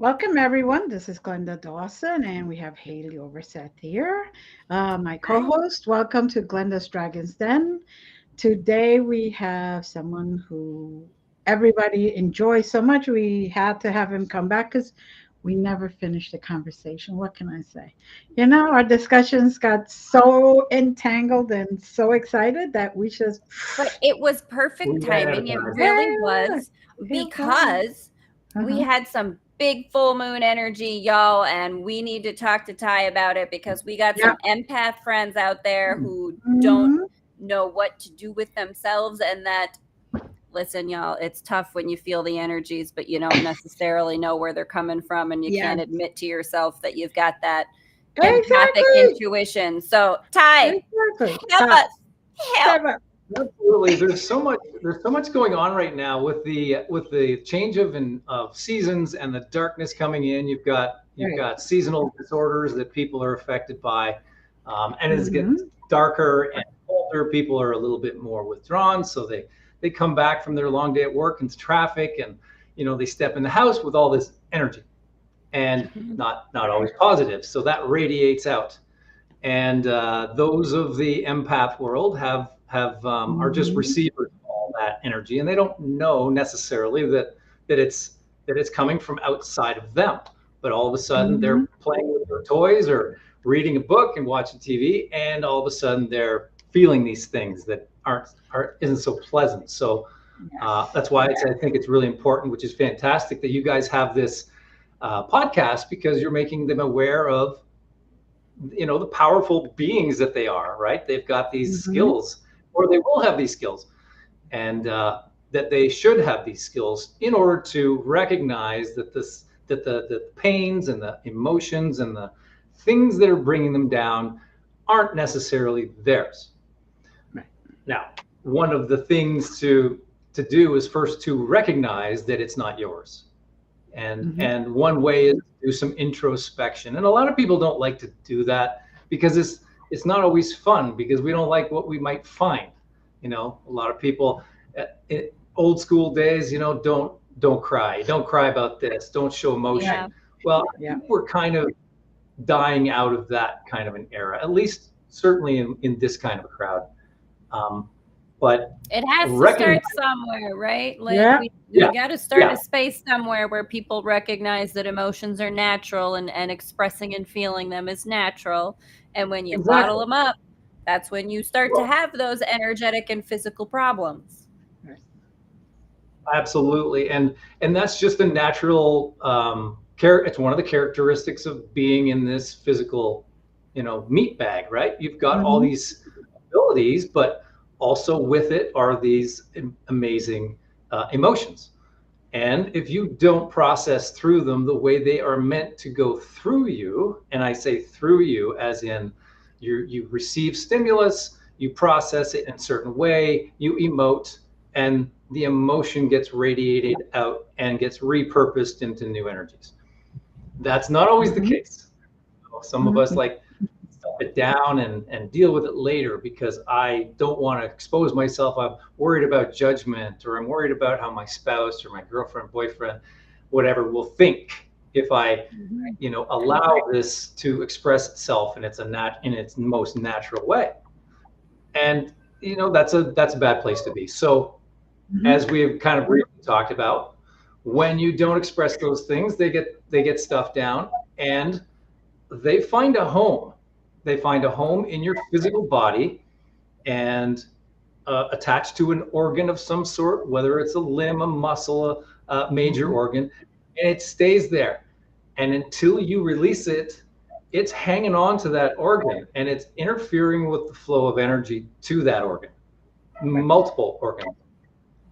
Welcome, everyone. This is Glenda Dawson, and we have Haley Overseth here, my Hi. co-host. Welcome to Glenda's Dragon's Den. Today, we have someone who everybody enjoys so much. We had to have him come back because we never finished the conversation. What can I say? Our discussions got so entangled and so excited that we just, But it was perfect We ran out of timing. It time. really yeah, was yeah, well, because we uh-huh. had some big full moon energy, y'all, and we need to talk to Ty about it because we got Yeah. some empath friends out there who don't Mhm. know what to do with themselves and that listen, y'all, it's tough when you feel the energies, but you don't necessarily know where they're coming from and you Yes, can't admit to yourself that you've got that empathic exactly. intuition. So, Ty, Exactly. help Top. us. Help. Seven. Absolutely. There's so much going on right now with the change of seasons and the darkness coming in. You've got you've Right. got seasonal disorders that people are affected by, and as it gets Mhm. darker and colder, people are a little bit more withdrawn. So they come back from their long day at work and traffic, and they step in the house with all this energy, and not always positive. So that radiates out. And those of the empath world have are just Mhm. receivers of all that energy, and they don't know necessarily that it's coming from outside of them. But all of a sudden, Mhm. they're playing with their toys or reading a book and watching TV, and all of a sudden, they're feeling these things that aren't isn't so pleasant. So Yes. that's why I think it's really important, which is fantastic that you guys have this podcast because you're making them aware of the powerful beings that they are, right? They've got these Mhm. skills, or they will have these skills, and that they should have these skills in order to recognize that the pains and the emotions and the things that are bringing them down aren't necessarily theirs. Right. Now, one of the things to do is first to recognize that it's not yours. and Mhm. and one way is to do some introspection, and a lot of people don't like to do that because it's not always fun, because we don't like what we might find. A lot of people in old school days, don't cry about this, don't show Right. emotion. Yeah. Well, I Yeah. think we're kind of dying out of that kind of an era, at least certainly in this kind of a crowd. Um, but It has to recognize. start somewhere, right? Like Yeah. we Yeah, got to start yeah, a space somewhere where people recognize that emotions are natural and expressing and feeling them is natural. And when you bottle exactly. them up, that's when you start to Well, have those energetic and physical problems. Right. absolutely, and that's just a natural it's one of the characteristics of being in this physical, meat bag, right? You've got all Mhm. these abilities, but also with it are these amazing emotions. And if you don't process through them the way they are meant to go through you, and I say through you as in you receive stimulus, you process it in a certain way, you emote, and the emotion gets radiated out and gets repurposed into new energies. That's not always the Mhm. case. Some of us Mhm. like stuff it down and deal with it later because I don't want to expose myself. I'm worried about judgment, or I'm worried about how my spouse or my girlfriend, boyfriend, whatever will think if I, Mhm. allow this to express itself in its most natural way. And that's a bad place to be. So Mhm. as we've kind of briefly talked about, when you don't express those things, they get stuffed down, and they find a home. They find a home in your physical body, and attached to an organ of some sort, whether it's a limb, a muscle, a major Mhm. organ, and it stays there. And until you release it, it's hanging on to that organ, and it's interfering with the flow of energy to that organ, Right. multiple organs.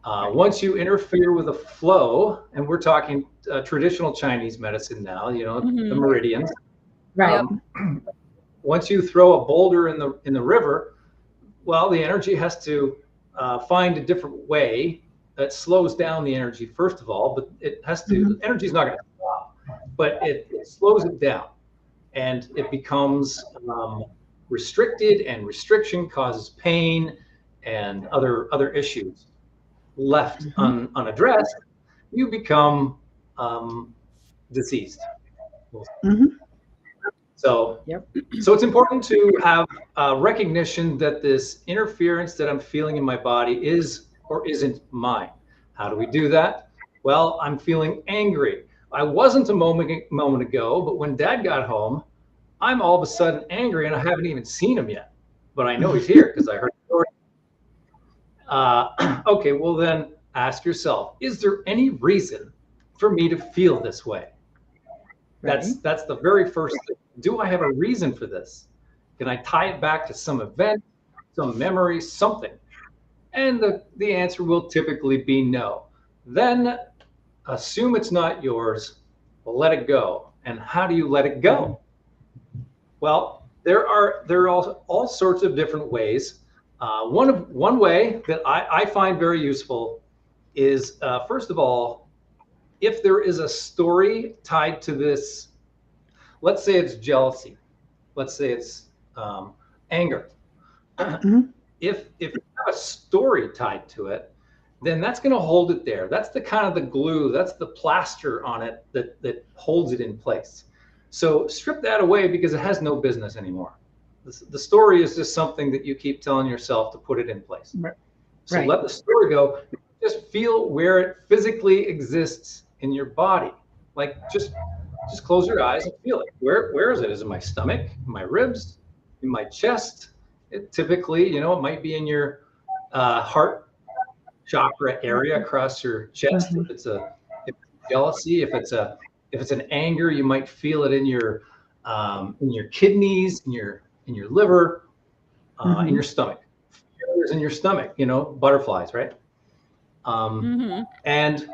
Right. Once you interfere with a flow, and we're talking traditional Chinese medicine now, the Mhm. meridians. Right. Yep. Um, Once you throw a boulder in the river, well, the energy has to find a different way that slows down the energy first of all, but it has to. Mhm. The energy is not going to stop, but it slows it down, and it becomes restricted, and restriction causes pain and other issues. Left Mhm. unaddressed, you become um, deceased. Mm-hmm. So, Yep. so it's important to have recognition that this interference that I'm feeling in my body is or isn't mine. How do we do that? Well, I'm feeling angry. I wasn't a moment ago, but when Dad got home, I'm all of a sudden angry, and I haven't even seen him yet, but I know he's here because I heard the story. Okay, well then ask yourself, is there any reason for me to feel this way? That's the very first thing. Do I have a reason for this? Can I tie it back to some event, some memory, something? And the answer will typically be no. Then assume it's not yours, let it go. And how do you let it go? Well, there are all sorts of different ways. One way that I find very useful is, first of all, if there is a story tied to this, let's say it's jealousy, let's say it's anger. Mm-hmm. If you have a story tied to it, then that's going to hold it there. That's the kind of the glue, that's the plaster on it that holds it in place. So strip that away because it has no business anymore. The story is just something that you keep telling yourself to put it in place. Right. So let the story go. Just feel where it physically exists in your body. Like just close your eyes and feel it. Where is it? Is it my stomach, in my ribs, in my chest? It typically, it might be in your heart chakra area across your chest. Mm-hmm. If it's jealousy, if it's an anger, you might feel it in your kidneys, in your liver, in your stomach. Feelers in your stomach, butterflies, right? And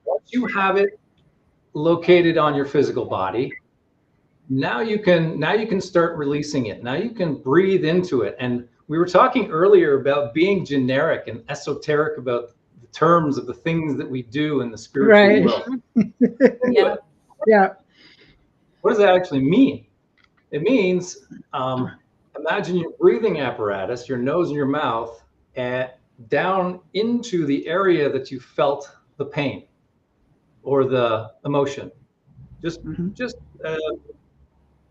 once you have it located on your physical body, now you can start releasing it. Now you can breathe into it. And we were talking earlier about being generic and esoteric about the terms of the things that we do in the spiritual world. Yeah. What does that actually mean? It means, imagine your breathing apparatus, your nose and your mouth, down into the area that you felt the pain or the emotion. Just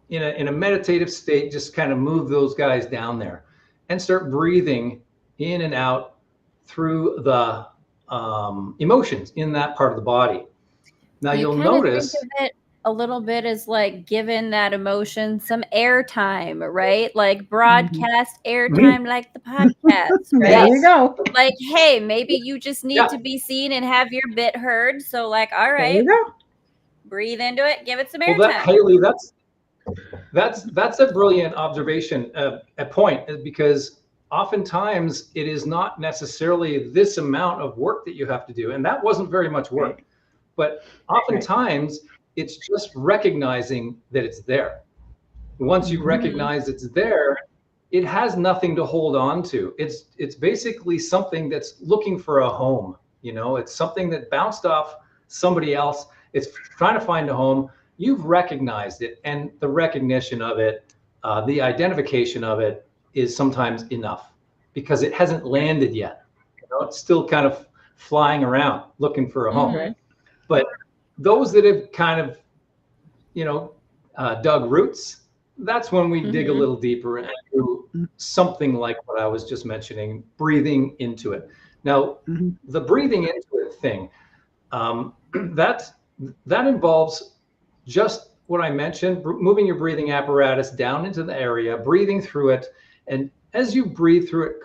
in a meditative state, just kind of move those guys down there and start breathing in and out through the emotions in that part of the body. Now you'll notice think of it a little bit as like giving that emotion some airtime, right? Like broadcast airtime, like the podcast, right? There you go. Like, hey, maybe you just need to be seen and have your bit heard. So like, all right, there you go. Breathe into it, give it some airtime. Well, Haley, that's a brilliant observation, a point, because oftentimes it is not necessarily this amount of work that you have to do, and that wasn't very much work, but oftentimes it's just recognizing that it's there. Once you recognize it's there, it has nothing to hold on to. It's basically something that's looking for a home. It's something that bounced off somebody else. It's trying to find a home. You've recognized it, and the recognition of it, the identification of it is sometimes enough because it hasn't landed yet. It's still kind of flying around looking for a home. But those that have kind of, dug roots, that's when we dig a little deeper and do something like what I was just mentioning, breathing into it. Now, the breathing into it thing, that involves just what I mentioned, moving your breathing apparatus down into the area, breathing through it. And as you breathe through it,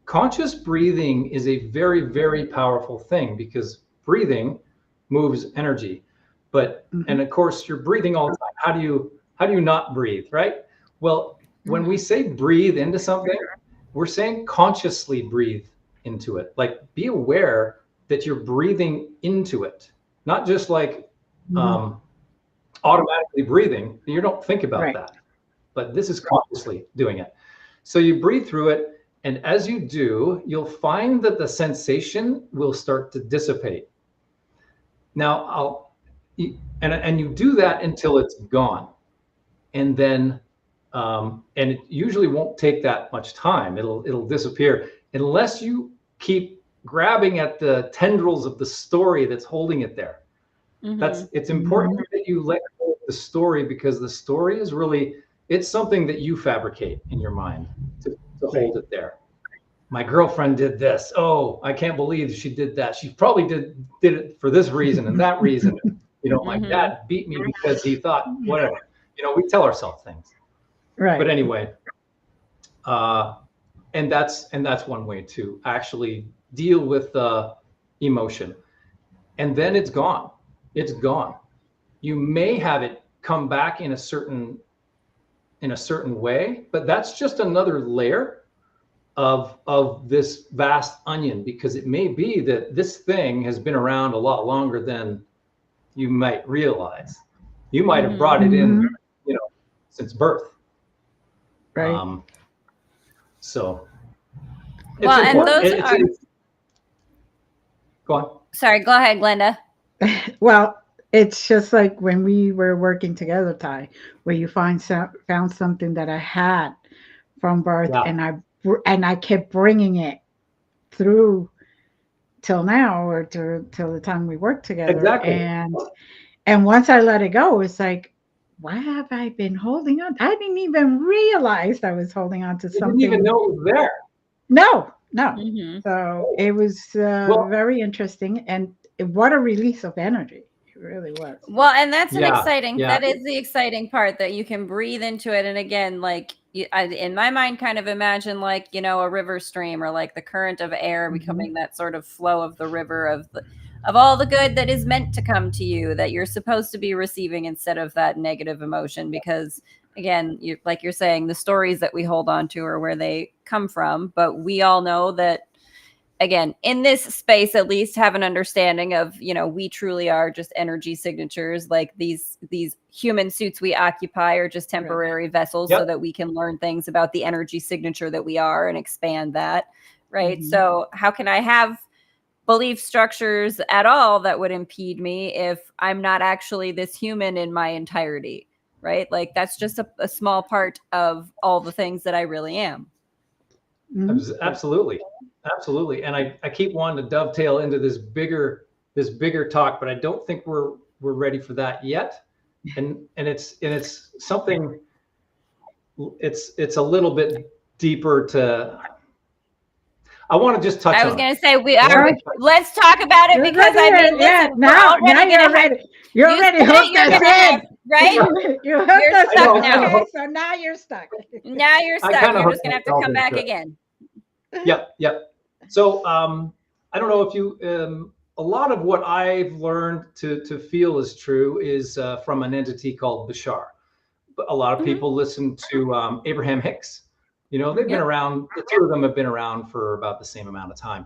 conscious breathing is a very, very powerful thing because breathing moves energy. But, and of course you're breathing all the time. How do you not breathe, right? Well, when we say breathe into something, we're saying consciously breathe into it. Like be aware that you're breathing into it, not just like automatically breathing. You don't think about that, but this is consciously doing it. So you breathe through it. And as you do, you'll find that the sensation will start to dissipate. Now, and you do that until it's gone. And then, and it usually won't take that much time. It'll disappear unless you keep grabbing at the tendrils of the story that's holding it there. It's important that you let go of the story, because the story is really, it's something that you fabricate in your mind to hold it there. My girlfriend did this. Oh, I can't believe she did that. She probably did it for this reason and that reason. My dad beat me because he thought whatever. We tell ourselves things. Right. But anyway, and that's one way to actually deal with emotion. And then it's gone. It's gone. You may have it come back in a certain way, but that's just another layer of this vast onion, because it may be that this thing has been around a lot longer than you might realize. You might have brought it in, since birth. Right. So. Well, and those are. Go on. Sorry, go ahead, Glenda. Well, it's just like when we were working together, Ty, where you found something that I had from birth, and I kept bringing it through till now, or till the time we worked together. Exactly. And once I let it go, it's like, why have I been holding on? I didn't even realize I was holding on to something. You didn't even know it was there. No. So it was very interesting, and what a release of energy. It really was. Well, and that's exciting. That is the exciting part, that you can breathe into it. And again, like I, in my mind, kind of imagine like, a river stream, or like the current of air becoming that sort of flow of the river of all the good that is meant to come to you, that you're supposed to be receiving, instead of that negative emotion. Because again, like you're saying, the stories that we hold on to are where they come from. But we all know that, again, in this space, at least, have an understanding of, we truly are just energy signatures. Like these human suits we occupy are just temporary vessels, so that we can learn things about the energy signature that we are and expand that. Right. So how can I have belief structures at all that would impede me if I'm not actually this human in my entirety? Right. Like that's just a small part of all the things that I really am. Absolutely. And I keep wanting to dovetail into this bigger talk, but I don't think we're ready for that yet. And it's something, it's a little bit deeper to, I want to just touch on. I was going to say let's talk about it, because now you're ready. You're already hooked us in. Right? You're stuck now. Okay, so now you're stuck. Now you're stuck. You're just going to have to come back again. Yep. So I don't know if you, a lot of what I've learned to feel is true is from an entity called Bashar. But a lot of people listen to Abraham Hicks. They've been around, the two of them have been around for about the same amount of time.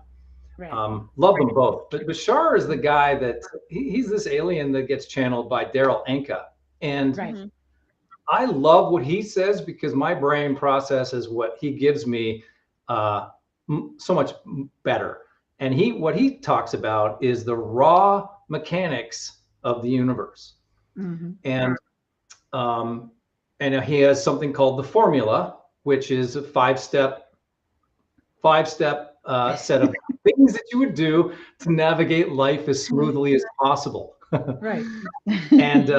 Right. Love them both. But Bashar is the guy that, he's this alien that ggets channeled by 𝓕𝓻𝓪𝓷𝓴𝓲𝓥. And I love what he says, because my brain processes what he gives me so much better. And what he talks about is the raw mechanics of the universe. And he has something called the formula, which is a five-step set of things that you would do to navigate life as smoothly as possible. Right. And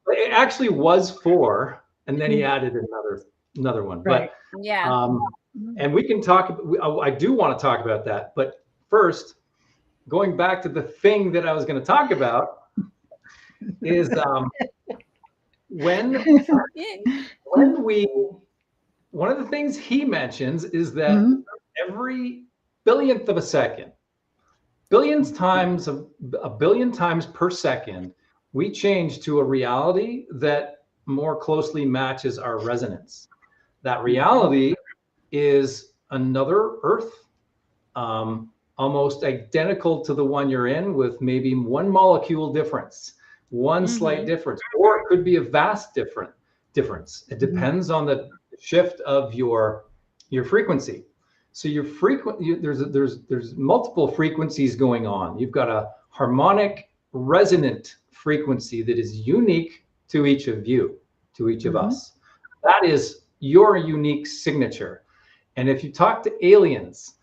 it actually was 4, and then he added another one. Right. But and we can talk. I do want to talk about that. But first, going back to the thing that I was going to talk about is when one of the things he mentions is that every billionth of a second, a billion times per second, we change to a reality that more closely matches our resonance. That reality is another Earth, almost identical to the one you're in, with maybe one molecule difference, one slight difference, or it could be a vast difference. It depends on the shift of your frequency. So there's multiple frequencies going on. You've got a harmonic resonant frequency that is unique to each of you, to each of us. That is your unique signature. And if you talk to aliens,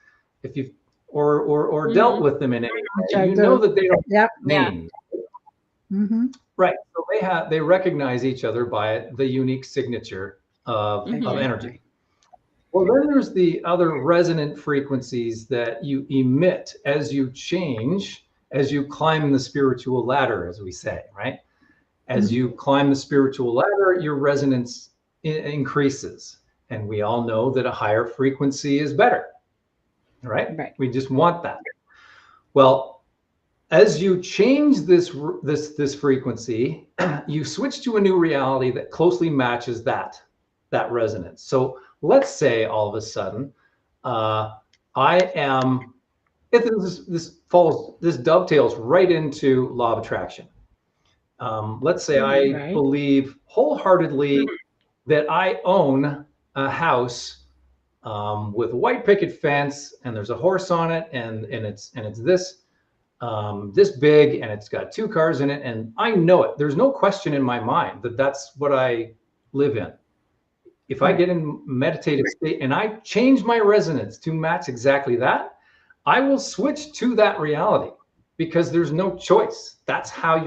if you've or dealt with them in any way, you know that they don't have names. Right. So they recognize each other by the unique signature of energy. Well, then there's the other resonant frequencies that you emit as you change, as you climb the spiritual ladder, as we say, right? As you climb the spiritual ladder, your resonance increases. And we all know that a higher frequency is better, right? We just want that. Well, as you change this frequency, you switch to a new reality that closely matches that resonance. So let's say all of a sudden, this dovetails right into law of attraction. Let's say I believe wholeheartedly that I own a house with a white picket fence, and there's a horse on it, and it's this big, and it's got 2 cars in it, and I know it. There's no question in my mind that that's what I live in. If I get in meditative state and I change my resonance to match exactly that, I will switch to that reality, because there's no choice. That's how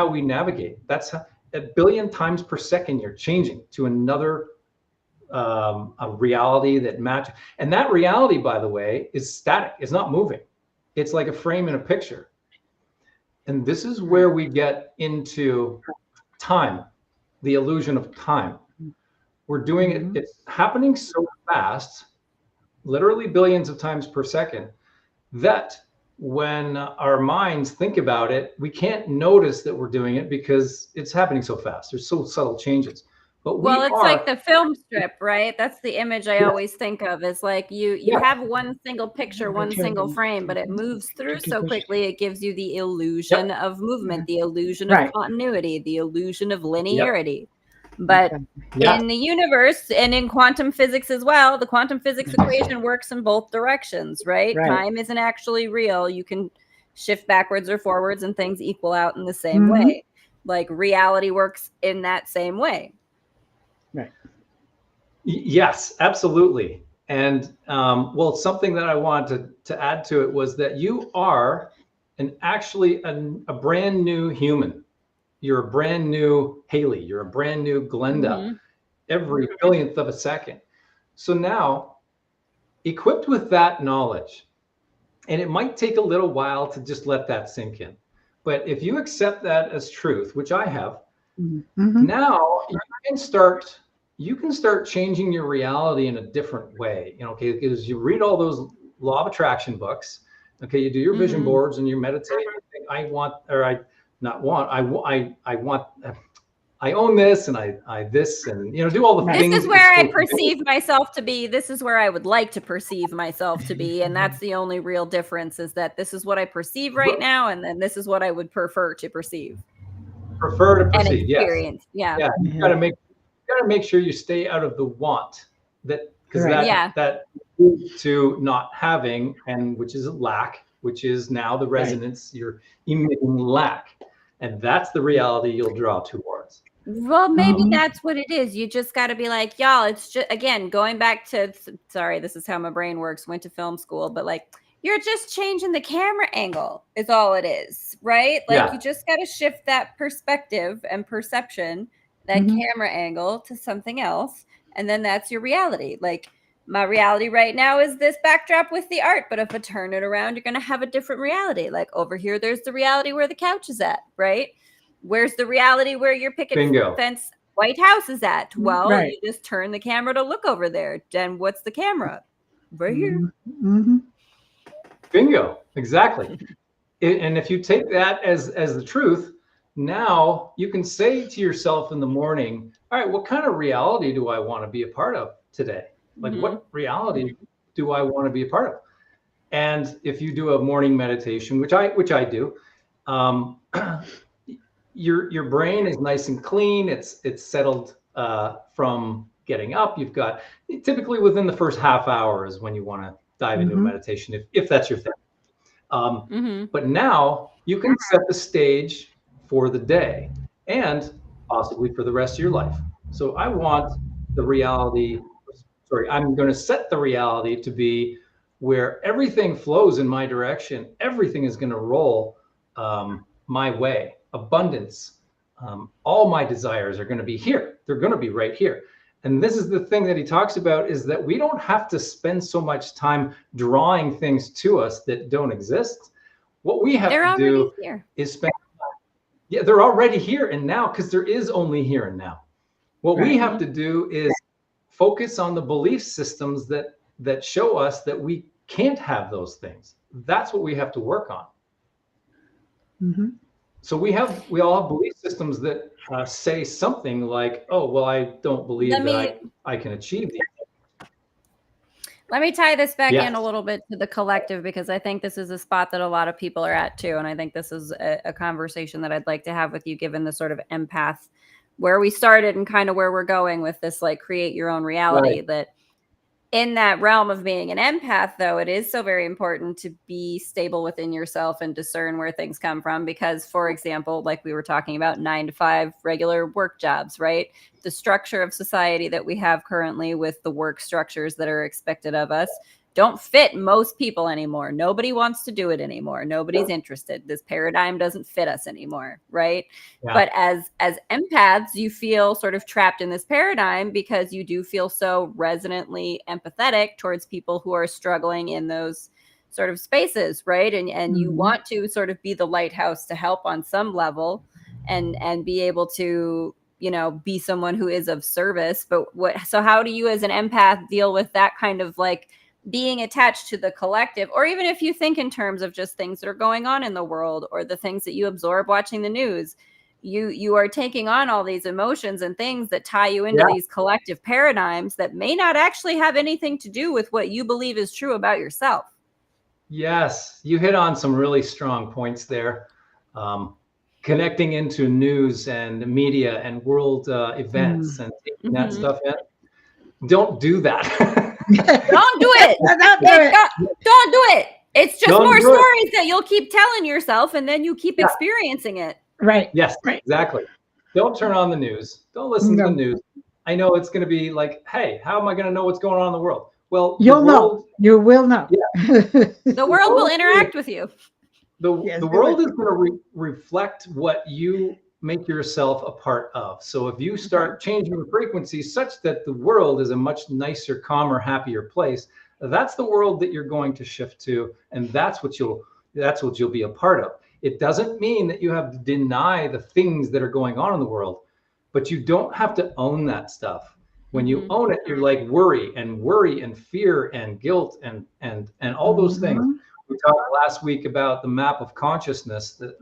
we navigate. That's how, 1 billion times per second, you're changing to another a reality that matches. And that reality, by the way, is static. It's not moving. It's like a frame in a picture. And this is where we get into time, the illusion of time. We're doing it, it's happening so fast, literally billions of times per second, that when our minds think about it, we can't notice that we're doing it because it's happening so fast. There's so subtle changes. But it's like the film strip, right? That's the image I always think of, is like you have one single picture, one single frame, but it moves through so quickly, it gives you the illusion of movement, the illusion of continuity, the illusion of linearity. But in the universe and in quantum physics as well, the quantum physics equation works in both directions, right? Time isn't actually real. You can shift backwards or forwards and things equal out in the same way. Like reality works in that same way. Right. Yes, absolutely. And well, something that I wanted to add to it was that you are actually a brand new human. You're a brand new Haley. You're a brand new Glenda, every billionth of a second. So now, equipped with that knowledge, and it might take a little while to just let that sink in, but if you accept that as truth, which I have, now you can start changing your reality in a different way. You know, okay, because you read all those law of attraction books. Okay, you do your vision boards and you meditate. I own this, and I this, and do all the things. This is where I perceive myself to be. This is where I would like to perceive myself to be, and that's the only real difference, is that this is what I perceive right now, and then this is what I would prefer to perceive. And experience. Yes. Yeah. You gotta make sure you stay out of the want, that leads to not having, and which is a lack, which is now the resonance. You're emitting lack. And that's the reality you'll draw towards. Well, maybe that's what it is. You just got to be like, y'all, it's just, again, going back to, sorry, this is how my brain works, went to film school, but like, you're just changing the camera angle is all it is, right? Like you just got to shift that perspective and perception, that camera angle, to something else. And then that's your reality. Like, my reality right now is this backdrop with the art, but if I turn it around, you're going to have a different reality. Like over here, there's the reality where the couch is at, right? Where's the reality where your picket fence White House is at? Well, you just turn the camera to look over there. Then what's the camera? Right here. Bingo. Exactly. And if you take that as the truth, now you can say to yourself in the morning, all right, what kind of reality do I want to be a part of today? Like, what reality do I want to be a part of? And if you do a morning meditation, which I do, your brain is nice and clean. It's settled from getting up. You've got, typically within the first half hour is when you want to dive into a meditation, if that's your thing. But now you can set the stage for the day and possibly for the rest of your life. So I'm going to set the reality to be where everything flows in my direction. Everything is going to roll my way abundance. All my desires are going to be here. They're going to be right here. And this is the thing that he talks about, is that we don't have to spend so much time drawing things to us that don't exist. What we have to do is spend, they're already here and now, because there is only here and now. What we have to do is focus on the belief systems that show us that we can't have those things. That's what we have to work on. Mm-hmm. So we all have belief systems that say something like, oh, well, I don't believe that I can achieve these. Let me tie this back in a little bit to the collective, because I think this is a spot that a lot of people are at too. And I think this is a conversation that I'd like to have with you, given the sort of empath, where we started and kind of where we're going with this, like, create your own reality. That in that realm of being an empath, though, it is so very important to be stable within yourself and discern where things come from. Because, for example, like we were talking about, 9 to 5 regular work jobs, right? The structure of society that we have currently, with the work structures that are expected of us, don't fit most people anymore. Nobody wants to do it anymore. Nobody's interested. This paradigm doesn't fit us anymore, right? Yeah. But as empaths, you feel sort of trapped in this paradigm, because you do feel so resonantly empathetic towards people who are struggling in those sort of spaces, right? And you want to sort of be the lighthouse to help on some level, and be able to, you know, be someone who is of service. But so how do you as an empath deal with that kind of, like, being attached to the collective? Or even if you think in terms of just things that are going on in the world, or the things that you absorb watching the news, you are taking on all these emotions and things that tie you into these collective paradigms that may not actually have anything to do with what you believe is true about yourself. Yes, you hit on some really strong points there. Connecting into news and media and world events and taking that stuff in. Don't do that. Don't do it. Don't do it. It's just more stories that you'll keep telling yourself, and then you keep experiencing it. Right. Yes, exactly. Don't turn on the news. Don't listen to the news. I know it's going to be like, hey, how am I going to know what's going on in the world? Well, you'll know. You will know. Yeah. The world will interact with you. The world is going to reflect what you make yourself a part of. So if you start changing the frequency such that the world is a much nicer, calmer, happier place, that's the world that you're going to shift to, and that's what you'll be a part of. It doesn't mean that you have to deny the things that are going on in the world, but you don't have to own that stuff. When you own it, you're like worry and fear and guilt and all those things. We talked last week about the map of consciousness that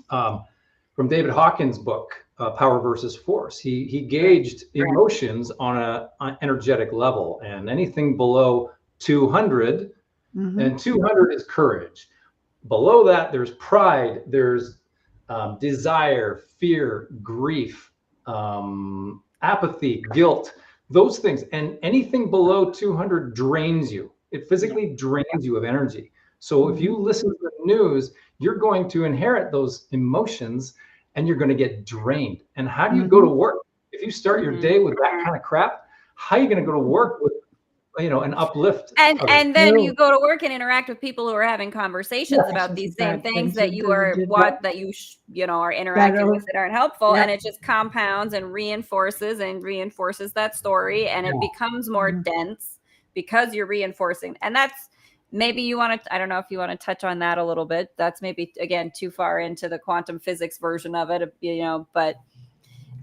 from David Hawkins' book, Power versus Force. He gauged emotions on an energetic level, and anything below 200, and 200 is courage. Below that, there's pride, there's desire, fear, grief, apathy, guilt, those things. And anything below 200 drains you. It physically drains you of energy. So if you listen to the news, you're going to inherit those emotions, and you're going to get drained. And how do you go to work? If you start your day with that kind of crap, how are you going to go to work with, an uplift? And then you go to work and interact with people who are having conversations about these same things that you are are interacting with that aren't helpful, and it just compounds and reinforces that story, and it becomes more dense because you're reinforcing. And that's maybe you want to, I don't know if you want to touch on that a little bit. That's maybe, again, too far into the quantum physics version of it, but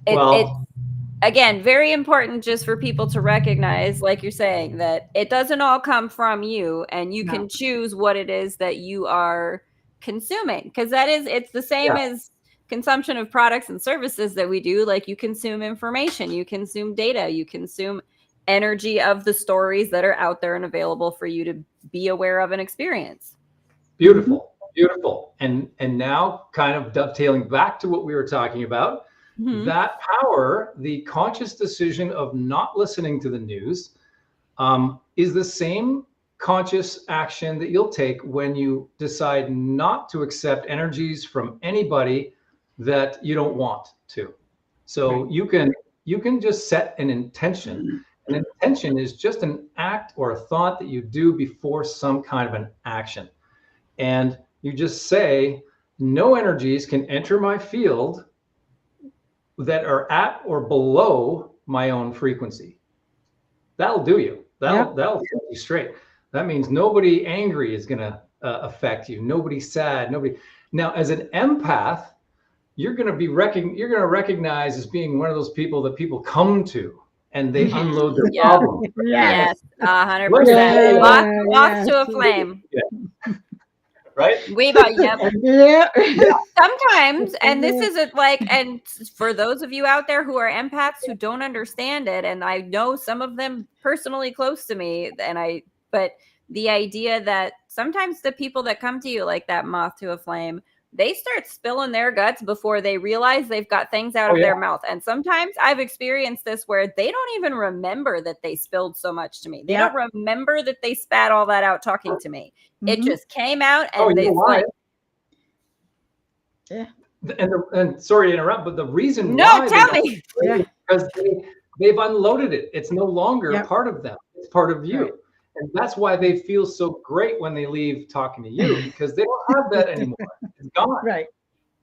it's, again, very important just for people to recognize, like you're saying, that it doesn't all come from you, and you can choose what it is that you are consuming. Because it's the same as consumption of products and services that we do. Like, you consume information, you consume data, you consume energy of the stories that are out there and available for you to be aware of and experience. Beautiful. And now, kind of dovetailing back to what we were talking about, that power, the conscious decision of not listening to the news, is the same conscious action that you'll take when you decide not to accept energies from anybody that you don't want to. So you can just set an intention. An intention is just an act or a thought that you do before some kind of an action. And you just say, no energies can enter my field that are at or below my own frequency. That'll do you. That'll set you straight. That means nobody angry is going to affect you. Nobody sad. Nobody. Now, as an empath, you're going to recognize as being one of those people that people come to and they unload their problems. Yes, 100%. Lost to a flame. Yeah. Right? Sometimes, and this isn't like, and for those of you out there who are empaths who don't understand it, and I know some of them personally close to me, but the idea that sometimes the people that come to you like that moth to a flame, they start spilling their guts before they realize they've got things out of their mouth. And sometimes I've experienced this where they don't even remember that they spilled so much to me. They don't remember that they spat all that out talking to me. It just came out and they like. Yeah. And sorry to interrupt, but the reason why tell me. Because they've unloaded it. It's no longer part of them. It's part of you. Right. And that's why they feel so great when they leave talking to you, because they don't have that anymore. It's gone. Right.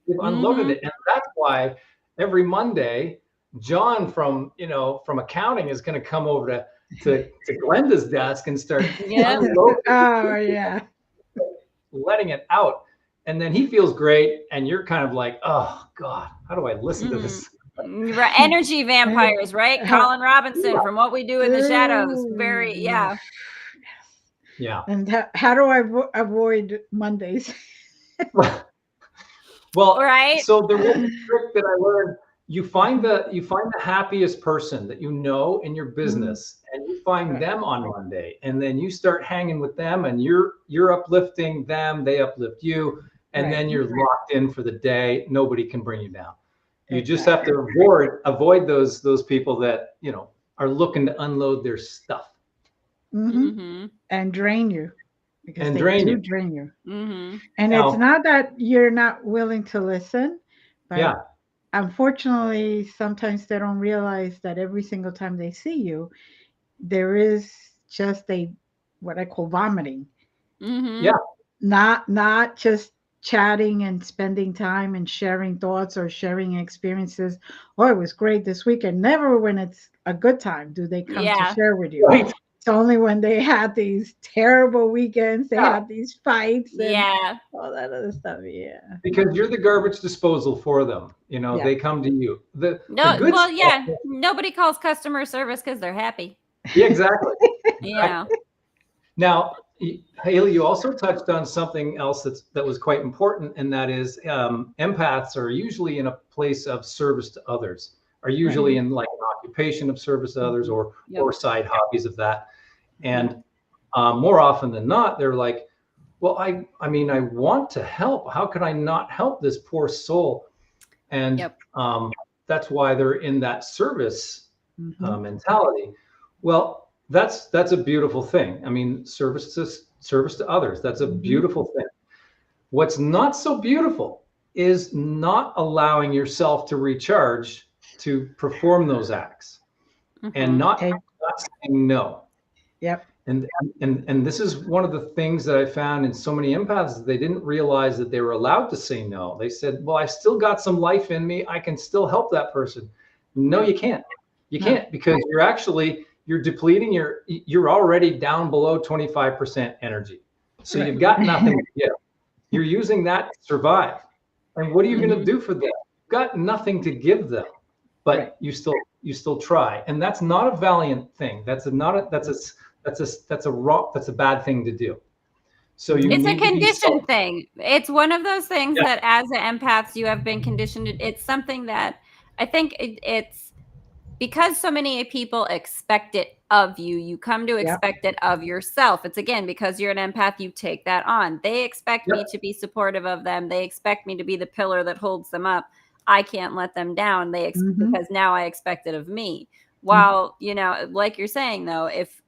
They've unloaded it. And that's why every Monday, John from accounting is going to come over to Glenda's desk and start letting it out. And then he feels great. And you're kind of like, oh God, how do I listen to this? Energy vampires, right? Colin Robinson from What We Do in the Shadows. Very, Yeah. And how do I avoid Mondays? Well, so the real trick that I learned, you find the happiest person that you know in your business, and you find them on Monday, and then you start hanging with them, and you're uplifting them, they uplift you, and then you're locked in for the day. Nobody can bring you down. You just have to avoid those people that are looking to unload their stuff and drain you, because and they drain you. Mm-hmm. And now, it's not that you're not willing to listen, but unfortunately, sometimes they don't realize that every single time they see you, there is just what I call vomiting. Mm-hmm. Yeah. Not just chatting and spending time and sharing thoughts or sharing experiences. Oh, it was great this weekend. Never when it's a good time do they come to share with you. Right. It's only when they had these terrible weekends, they had these fights and all that other stuff. Yeah. Because you're the garbage disposal for them. They come to you. Nobody calls customer service because they're happy. Yeah, exactly. Yeah. Now, Haley, you also touched on something else that was quite important, and that is empaths are usually in a place of service to others, are usually in like an occupation of service to others or side hobbies of that. And more often than not, they're like, well, I want to help. How could I not help this poor soul? And that's why they're in that service mentality. Well, that's a beautiful thing. I mean, service to others. That's a beautiful thing. What's not so beautiful is not allowing yourself to recharge to perform those acts and not saying no. Yep. And this is one of the things that I found in so many empaths. They didn't realize that they were allowed to say no. They said, well, I've still got some life in me. I can still help that person. No, you can't. You can't, because you're depleting you're already down below 25% energy. So you've got nothing to give. You're using that to survive. And what are you going to do for them? You've got nothing to give them, but you still try. And that's not a valiant thing. That's a bad thing to do. So it's a conditioned thing. It's one of those things that as an empath, you have been conditioned. It's something that I think it's because so many people expect it of you. You come to expect it of yourself. It's again, because you're an empath, you take that on. They expect me to be supportive of them. They expect me to be the pillar that holds them up. I can't let them down. Because now I expect it of me. While, like you're saying though, if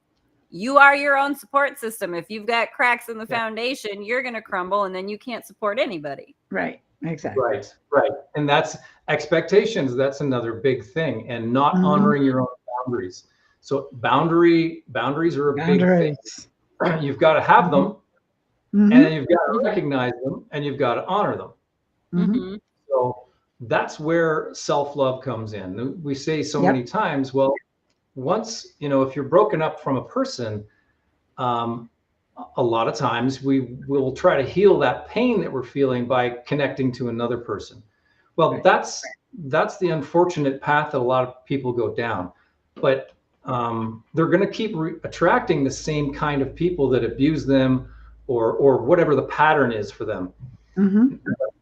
you are your own support system, if you've got cracks in the foundation, you're going to crumble and then you can't support anybody. Right. Exactly. Right. And that's expectations. That's another big thing, and not honoring your own boundaries. So boundaries are a big thing. You've got to have them, and then you've got to recognize them, and you've got to honor them. Mm-hmm. So that's where self-love comes in. We say so many times, well, once, if you're broken up from a person, a lot of times we will try to heal that pain that we're feeling by connecting to another person. Well, that's the unfortunate path that a lot of people go down. But they're going to keep attracting the same kind of people that abuse them, or whatever the pattern is for them.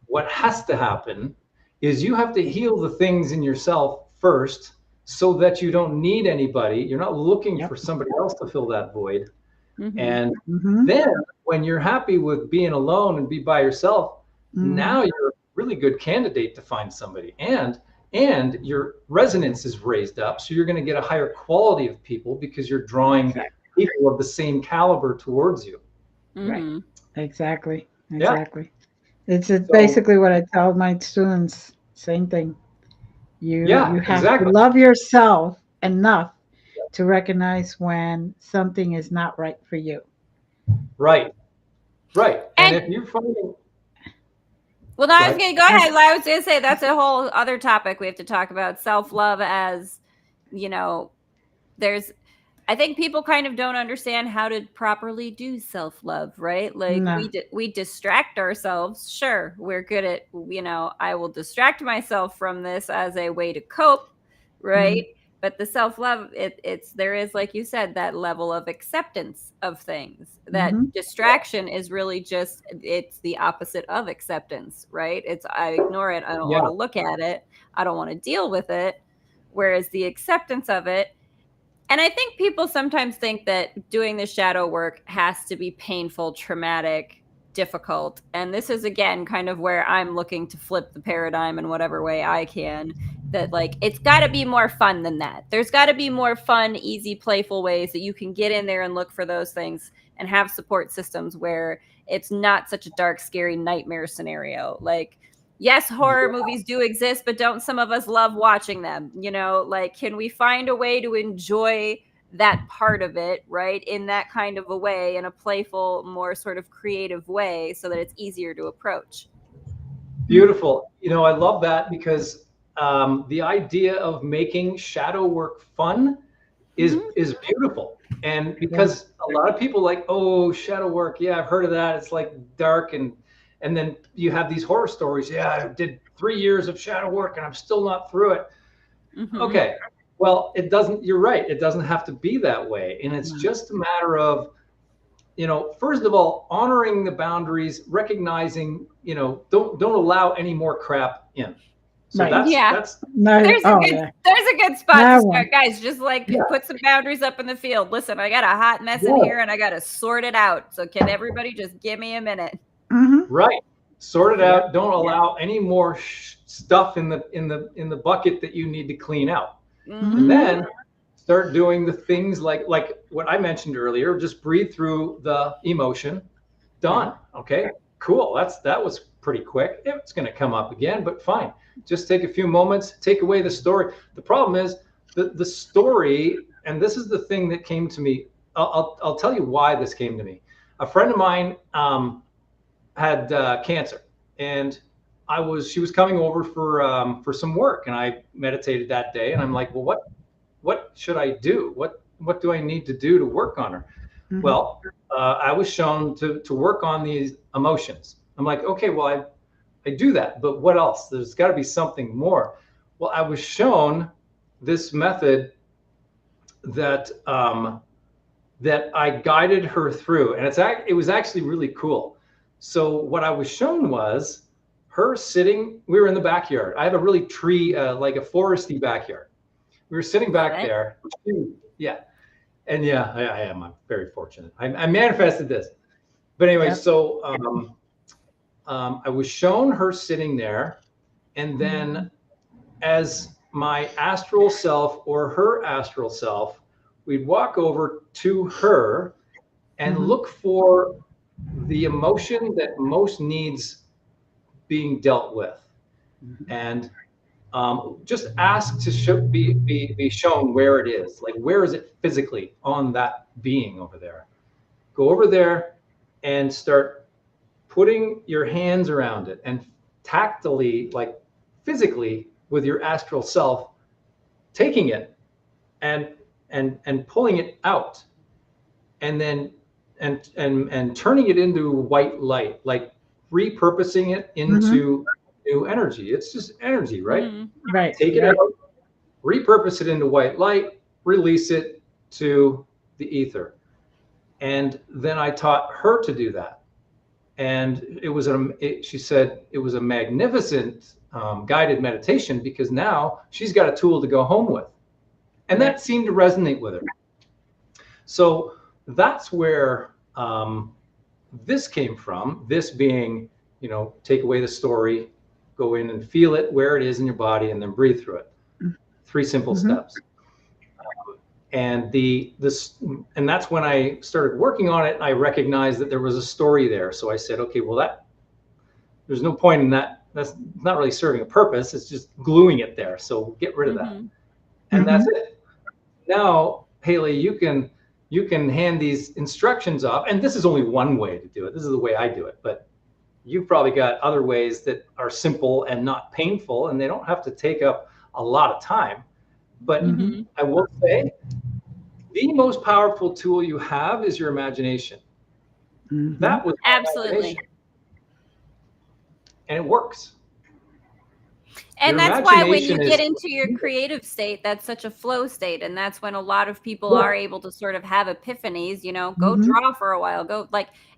What has to happen is you have to heal the things in yourself first, so that you don't need anybody. You're not looking for somebody else to fill that void. And then when you're happy with being alone and be by yourself, now you're a really good candidate to find somebody. And your resonance is raised up. So you're going to get a higher quality of people, because you're drawing people of the same caliber towards you. Right. Exactly. It's basically what I tell my students. Same thing. You have to love yourself enough to recognize when something is not right for you. Right. And if you're finding... Well, no, I was going to go ahead. I was going to say that's a whole other topic we have to talk about. Self-love, as, I think people kind of don't understand how to properly do self-love, right? Like we distract ourselves. Sure, we're good at, I will distract myself from this as a way to cope, right? But the self-love, there is, like you said, that level of acceptance of things. That distraction is really just, it's the opposite of acceptance, right? It's, I ignore it. I don't want to look at it. I don't want to deal with it. Whereas the acceptance of it, and I think people sometimes think that doing the shadow work has to be painful, traumatic, difficult. And this is, again, kind of where I'm looking to flip the paradigm in whatever way I can. That, like, it's got to be more fun than that. There's got to be more fun, easy, playful ways that you can get in there and look for those things and have support systems where it's not such a dark, scary nightmare scenario. Like, yes, horror movies do exist, but don't some of us love watching them? Like, can we find a way to enjoy that part of it, right, in that kind of a way, in a playful, more sort of creative way, so that it's easier to approach? Beautiful. I love that, because the idea of making shadow work fun is beautiful. And because a lot of people like, oh, shadow work, I've heard of that. It's like dark, and then you have these horror stories. I did 3 years of shadow work and I'm still not through it. Okay. Well, it doesn't, you're right. It doesn't have to be that way. And it's just a matter of, first of all, honoring the boundaries, recognizing, don't allow any more crap in. So that's there's a good spot to start, guys. Just like put some boundaries up in the field. Listen, I got a hot mess in here and I got to sort it out. So can everybody just give me a minute? Right. Sort it out. Don't allow any more stuff in the bucket that you need to clean out. And then start doing the things like what I mentioned earlier. Just breathe through the emotion. Done. Okay, cool. That was pretty quick. It's going to come up again, but fine. Just take a few moments, take away the story. The problem is the story, and this is the thing that came to me. I'll tell you why this came to me. A friend of mine had cancer, and she was coming over for some work, and I meditated that day, and I'm like, well, what should I do? What do I need to do to work on her? Well, I was shown to work on these emotions. I'm like, okay, well, I do that, but what else? There's got to be something more. Well, I was shown this method that I guided her through, and it was actually really cool. So what I was shown was her sitting. We were in the backyard. I have a really like a foresty backyard. We were sitting back there. And I am. I'm very fortunate. I manifested this. But anyway, so I was shown her sitting there, and then as my astral self or her astral self, we'd walk over to her and look for the emotion that most needs being dealt with, and just ask to be shown where it is. Like, where is it physically on that being over there? Go over there and start putting your hands around it and tactily, like physically with your astral self, taking it and pulling it out, and then and turning it into white light, like repurposing it into new energy. It's just energy, right? Right. Take it out, repurpose it into white light, release it to the ether. And then I taught her to do that. And she said it was a magnificent guided meditation, because now she's got a tool to go home with. And that seemed to resonate with her. So that's where this came from. This being, take away the story, go in and feel it where it is in your body, and then breathe through it. 3 simple steps. And that's when I started working on it. I recognized that there was a story there. So I said, okay, well, there's no point in that. That's not really serving a purpose. It's just gluing it there. So get rid of that. And that's it. Now, Haley, you can hand these instructions off. And this is only one way to do it. This is the way I do it. But you've probably got other ways that are simple and not painful, and they don't have to take up a lot of time. But I will say, the most powerful tool you have is your imagination. That was absolutely, and it works. And that's why when you get into your creative state, that's such a flow state. And that's when a lot of people are able to sort of have epiphanies, go draw for a while,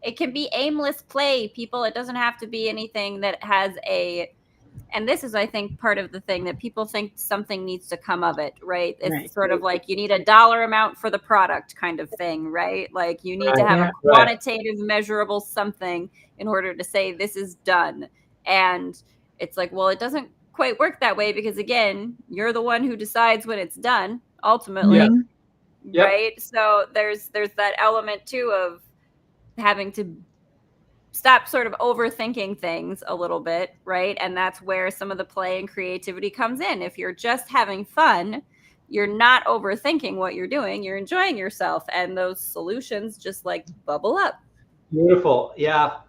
it can be aimless play, people. It doesn't have to be anything that has and this is, I think, part of the thing that people think something needs to come of it, right? It's sort of like you need a dollar amount for the product kind of thing, right? Like you need to have a quantitative, measurable something in order to say this is done. And it's like, well, it doesn't quite work that way, because again, you're the one who decides when it's done ultimately, right? So there's that element too of having to stop sort of overthinking things a little bit, right? And that's where some of the play and creativity comes in. If you're just having fun, you're not overthinking what you're doing, you're enjoying yourself, and those solutions just like bubble up. Beautiful. Yeah.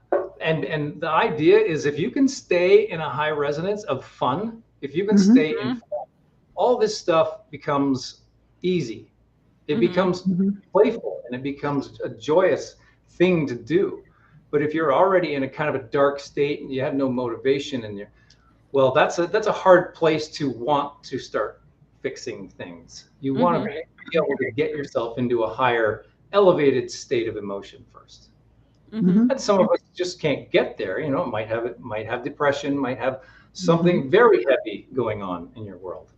And the idea is, if you can stay in a high resonance of fun, if you can stay in fun, all this stuff becomes easy. It becomes playful, and it becomes a joyous thing to do. But if you're already in a kind of a dark state and you have no motivation, and that's a hard place to want to start fixing things. You want to be able to get yourself into a higher, elevated state of emotion first. And some of us just can't get there. Might have depression, might have something very heavy going on in your world.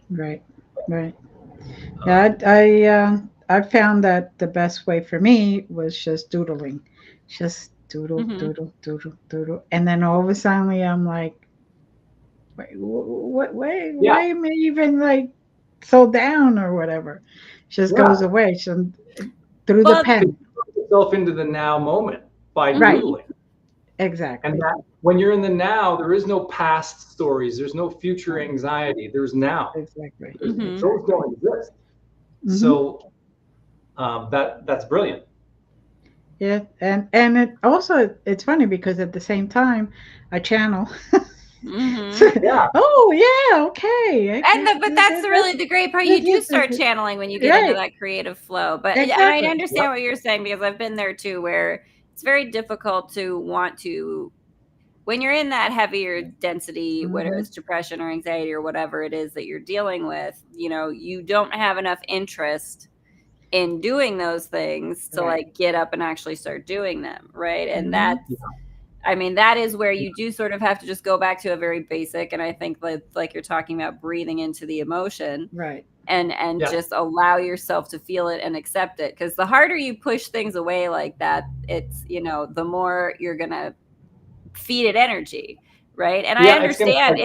Right. Yeah, I found that the best way for me was just doodling, just doodle, doodle, and then all of a sudden I'm like, why am I even like so down or whatever? Just goes away. So through the pen. Yourself into the now moment by doodling. Exactly. And that when you're in the now, there is no past stories. There's no future anxiety. There's now. Exactly. Those don't exist. So that's brilliant. Yeah, and it also, it's funny because at the same time I channel. Oh yeah, okay. But that's really the great part. You do start channeling when you get into that creative flow. But and I understand what you're saying, because I've been there too, where it's very difficult to want to, when you're in that heavier density, whether it's depression or anxiety or whatever it is that you're dealing with, you don't have enough interest in doing those things to like get up and actually start doing them, right? And that's that is where you do sort of have to just go back to a very basic, and I think like you're talking about, breathing into the emotion, right? And just allow yourself to feel it and accept it, because the harder you push things away like that, it's the more you're gonna feed it energy, right? And I understand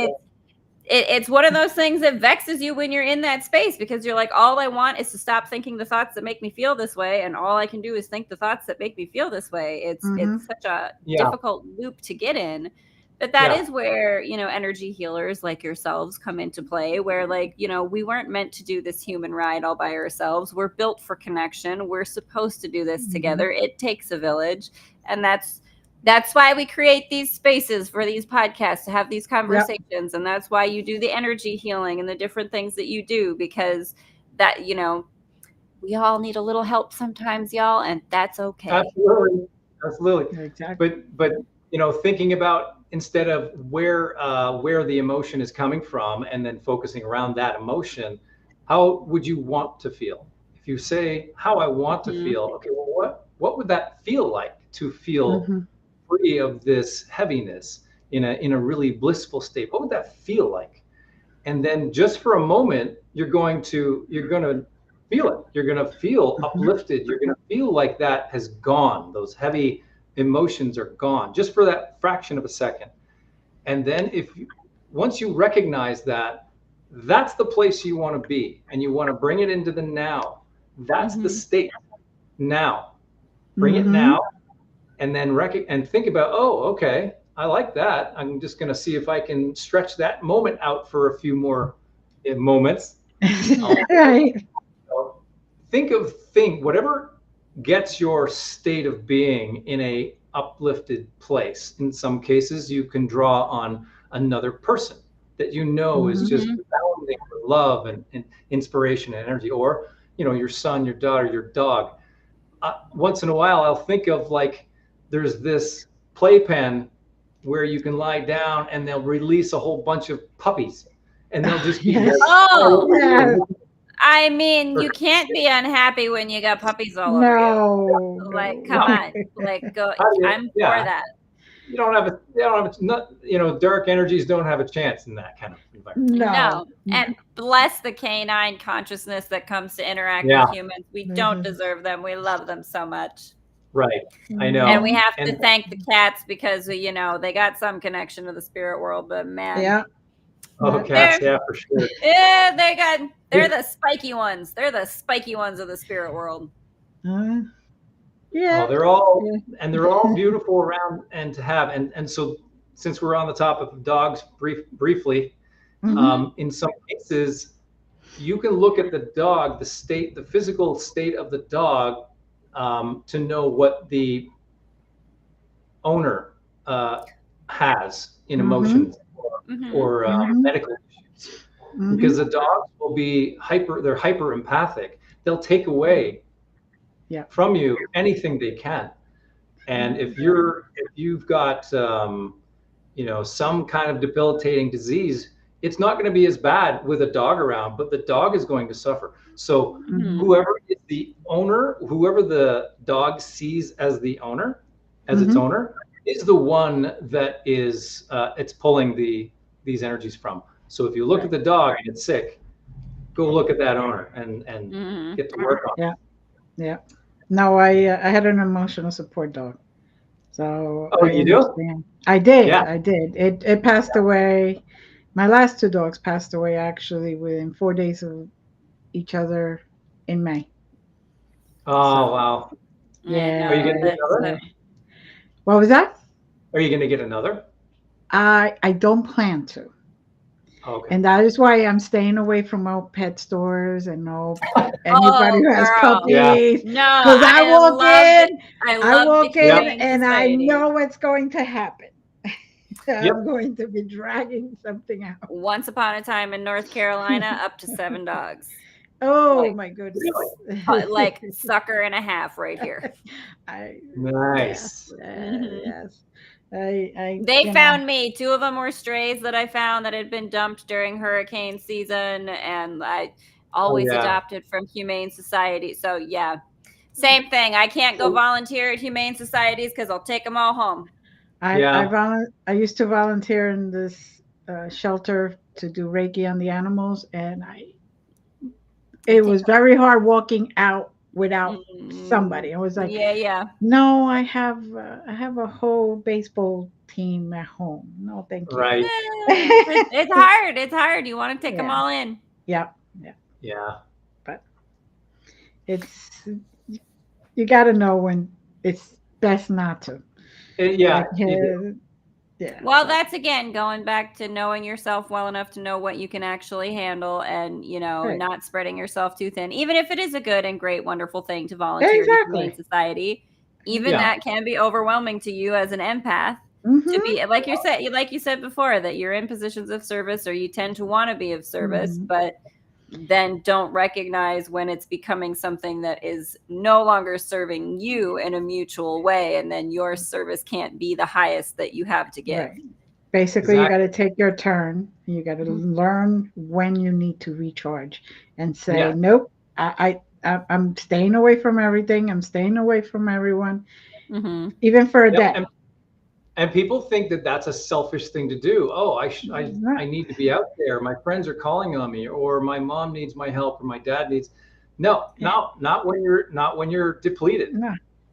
it's one of those things that vexes you when you're in that space, because you're like, all I want is to stop thinking the thoughts that make me feel this way, and all I can do is think the thoughts that make me feel this way. It's such a difficult loop to get in. But that is where, energy healers like yourselves come into play, where we weren't meant to do this human ride all by ourselves. We're built for connection. We're supposed to do this together. It takes a village. And that's That's why we create these spaces for these podcasts to have these conversations. And that's why you do the energy healing and the different things that you do, because that, we all need a little help sometimes, y'all, and that's okay. Absolutely. Exactly. But thinking about, instead of where the emotion is coming from and then focusing around that emotion, how would you want to feel? If you say how I want to feel, okay, well, what would that feel like to feel free of this heaviness in a really blissful state? What would that feel like? And then just for a moment, you're going to feel it. You're going to feel uplifted. You're going to feel like that has gone. Those heavy emotions are gone just for that fraction of a second. And then once you recognize that, that's the place you want to be, and you want to bring it into the now. That's the state now. Bring it now, and then and think about, oh, okay, I like that. I'm just going to see if I can stretch that moment out for a few more moments. Right. Think whatever gets your state of being in a uplifted place. In some cases, you can draw on another person that is just abounding with love and inspiration and energy, or your son, your daughter, your dog. Once in a while, I'll think of, like, there's this playpen where you can lie down and they'll release a whole bunch of puppies, and they'll just be I mean, you can't be unhappy when you got puppies all over you. Like, come on, like, go. I'm for that. You don't have dark energies don't have a chance in that kind of environment. No. And bless the canine consciousness that comes to interact with humans. We don't deserve them. We love them so much. Right. I know. And we have to thank the cats, because they got some connection to the spirit world, but man. Yeah. Oh, cats, for sure. Yeah, they're the spiky ones. They're the spiky ones of the spirit world. Yeah. Oh, they're all beautiful around and to have. And so, since we're on the topic of dogs briefly, in some cases, you can look at the dog, the physical state of the dog, to know what the owner has in emotions or medical issues. Because the dogs will be they're hyper empathic. They'll take away from you anything they can. And if you've got some kind of debilitating disease, it's not going to be as bad with a dog around, but the dog is going to suffer. So whoever is the owner, whoever the dog sees as the owner, as its owner, is the one that is it's pulling these energies from. So if you look at the dog and it's sick, go look at that owner and get to work on it. Yeah. No, I had an emotional support dog. So you do? I did. Yeah. I did. It passed away. My last two dogs passed away actually within 4 days of each other in May. Oh, wow. Yeah. Are you going to get another? What was that? Are you going to get another? I don't plan to. Okay. And that is why I'm staying away from all pet stores and anybody who has puppies. No, because I walk in and I society. know what's going to happen. I'm going to be dragging something out. Once upon a time in North Carolina, up to 7 dogs. Oh my goodness! Like sucker and a half right here. Nice. Yes. They found me. 2 of them were strays that I found that had been dumped during hurricane season, and I always adopted from Humane Society. So same thing. I can't go volunteer at Humane Societies because I'll take them all home. I used to volunteer in this shelter to do Reiki on the animals, and it was very hard walking out without somebody. I was like, no, I have a whole baseball team at home. No, thank you. Right. It's hard. You want to take them all in. Yeah. But you got to know when it's best not to. Well, that's again going back to knowing yourself well enough to know what you can actually handle, and not spreading yourself too thin. Even if it is a good and great, wonderful thing to volunteer in Humane Society, even that can be overwhelming to you as an empath. To be like you said before, that you're in positions of service, or you tend to want to be of service, but then don't recognize when it's becoming something that is no longer serving you in a mutual way, and then your service can't be the highest that you have to give. Right. Basically, you got to take your turn. You got to learn when you need to recharge and say, nope, I'm staying away from everything. I'm staying away from everyone, even for a day. And people think that that's a selfish thing to do. Oh, I need to be out there. My friends are calling on me, or my mom needs my help, or my dad needs. No, not when you're depleted.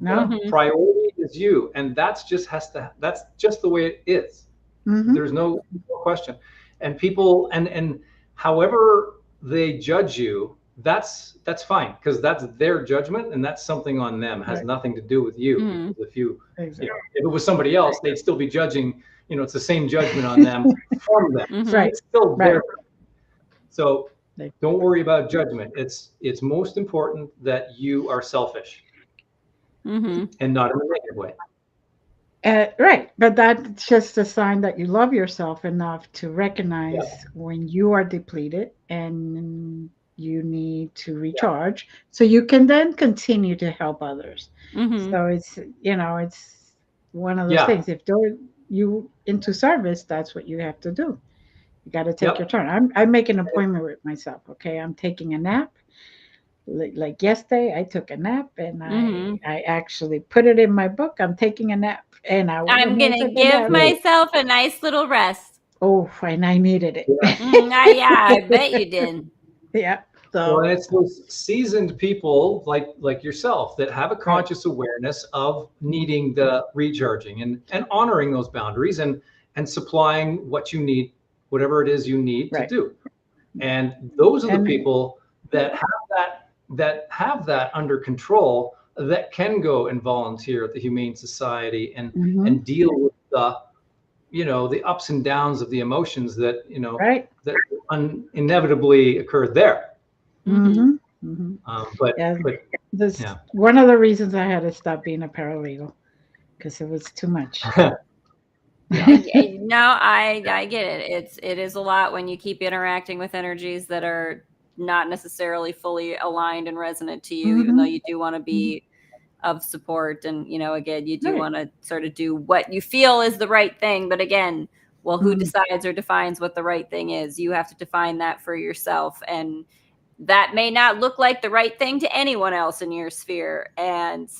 No. Priority is you, and that's just the way it is. There's no question. And people and however they judge you, that's fine, because that's their judgment, and that's something on them. It has nothing to do with you. Because if it was somebody else, they'd still be judging. It's the same judgment on them from them. Right. It's still there. So don't worry about judgment. It's most important that you are selfish, and not in a negative way. Right, but that's just a sign that you love yourself enough to recognize when you are depleted and you need to recharge, so you can then continue to help others. So it's it's one of those things. If you into service, that's what you have to do. You got to take your turn. I make an appointment with myself. Okay, I'm taking a nap. Like yesterday, I took a nap, and I actually put it in my book. I'm taking a nap, and I'm gonna give myself a nice little rest. Oh, and I needed it. I bet you did. So and it's those seasoned people like yourself that have a conscious awareness of needing the recharging and honoring those boundaries and supplying what you need, whatever it is you need to do. And those are the people that have that under control, that can go and volunteer at the Humane Society and deal with the ups and downs of the emotions that that inevitably occur there. But one of the reasons I had to stop being a paralegal, because it was too much. No, I get it. It is a lot when you keep interacting with energies that are not necessarily fully aligned and resonant to you, even though you do want to be of support, and again, you do want to sort of do what you feel is the right thing. But again, who decides or defines what the right thing is? You have to define that for yourself, and that may not look like the right thing to anyone else in your sphere. And